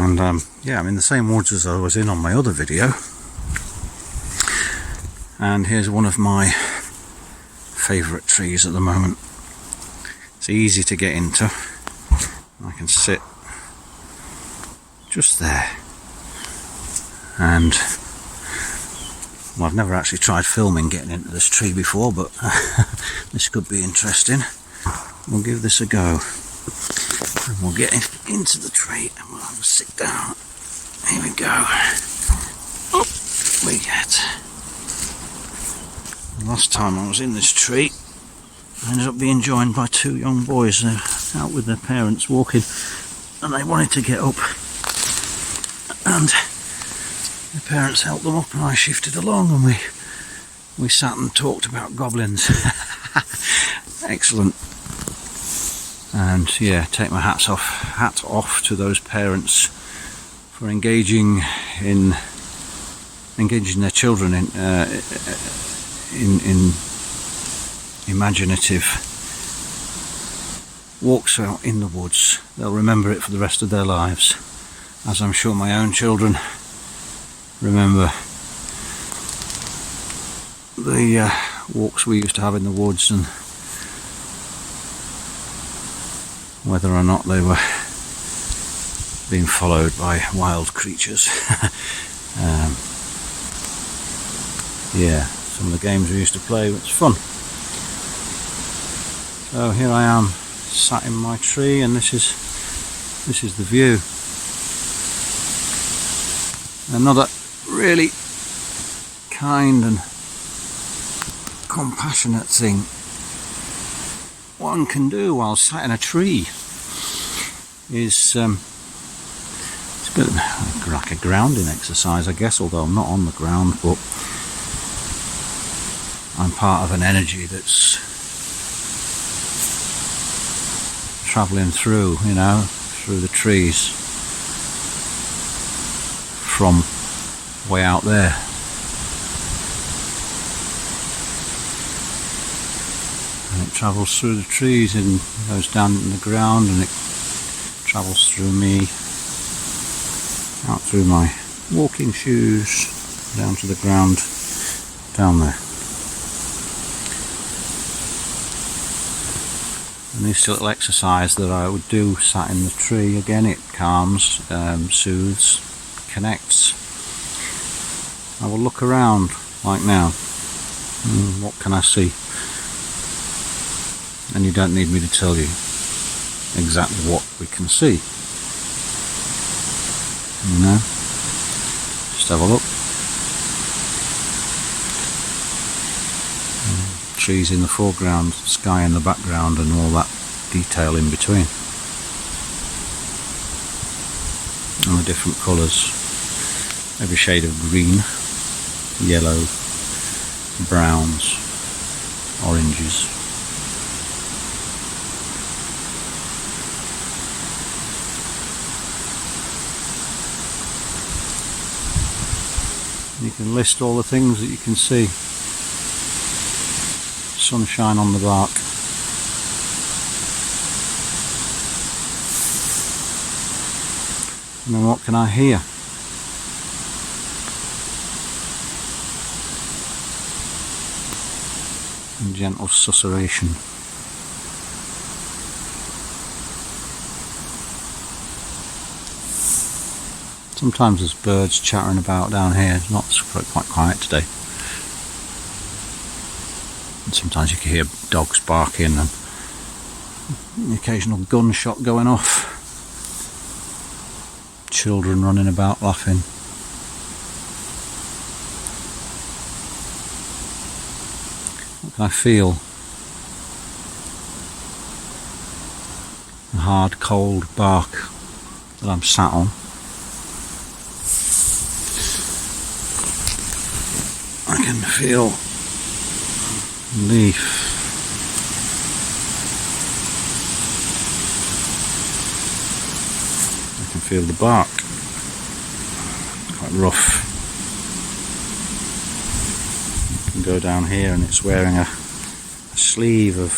And yeah, I'm in the same woods as I was in on my other video. And here's one of my favourite trees at the moment. It's easy to get into. I can sit just there. And well, I've never actually tried filming getting into this tree before, but this could be interesting. We'll give this a go. And we'll get into the tree and we'll have a sit down. Here we go. Up we get. The last time I was in this tree, I ended up being joined by two young boys. They're out with their parents walking, and they wanted to get up. And the parents helped them up, and I shifted along, and we sat and talked about goblins. Excellent. And yeah, take my hat off to those parents for engaging their children in imaginative walks out in the woods. They'll remember it for the rest of their lives, as I'm sure my own children remember the walks we used to have in the woods, and whether or not they were being followed by wild creatures. Yeah, some of the games we used to play, it's fun. So here I am, sat in my tree, and this is the view. Another really kind and compassionate thing one can do while sat in a tree is it's a bit like a grounding exercise, I guess, although I'm not on the ground, but I'm part of an energy that's travelling through, through the trees from way out there. And it travels through the trees and goes down in the ground, and it travels through me, out through my walking shoes, down to the ground down there. And this little exercise that I would do sat in the tree, again, it calms, soothes, connects. I will look around like now. What can I see? And you don't need me to tell you exactly what we can see. Just have a look. Trees in the foreground, sky in the background, and all that detail in between. And the different colours, every shade of green, yellow, browns, oranges. You can list all the things that you can see. Sunshine on the bark. And then what can I hear? And gentle susurration. Sometimes there's birds chattering about down here. It's not quite quiet today. And sometimes you can hear dogs barking and the occasional gunshot going off. Children running about laughing. What can I feel? The hard, cold bark that I'm sat on. I can feel leaf. I can feel the bark. It's quite rough. You can go down here and it's wearing a sleeve of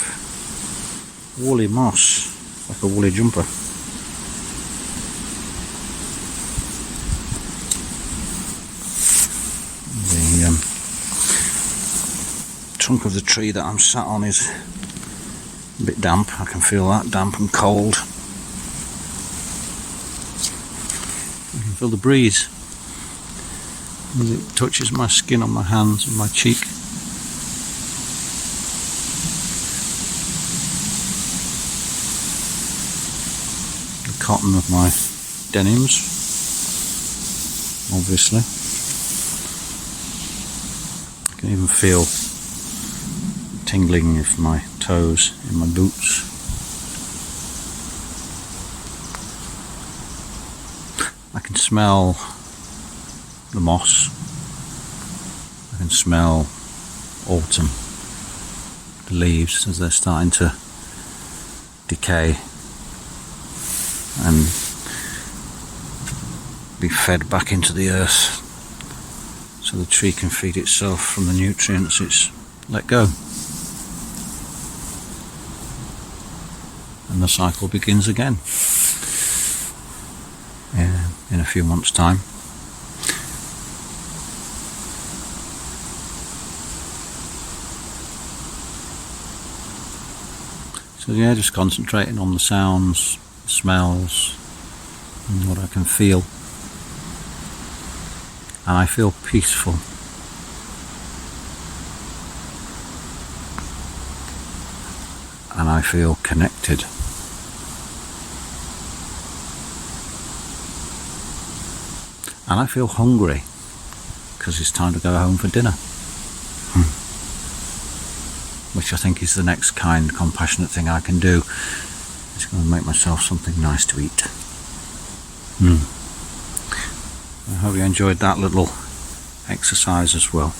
woolly moss, like a woolly jumper. trunk of the tree that I'm sat on is a bit damp. I can feel that, damp and cold. I can feel the breeze as it touches my skin on my hands and my cheek. The cotton of my denims, obviously. I can even feel tingling of my toes in my boots. I can smell the moss. I can smell autumn, the leaves as they're starting to decay and be fed back into the earth so the tree can feed itself from the nutrients it's let go. And the cycle begins again in a few months' time. So yeah, just concentrating on the sounds, the smells, and what I can feel. And I feel peaceful. And I feel connected. And I feel hungry because it's time to go home for dinner. Which I think is the next kind, compassionate thing I can do. It's going to make myself something nice to eat. I hope you enjoyed that little exercise as well.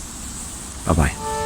Bye bye.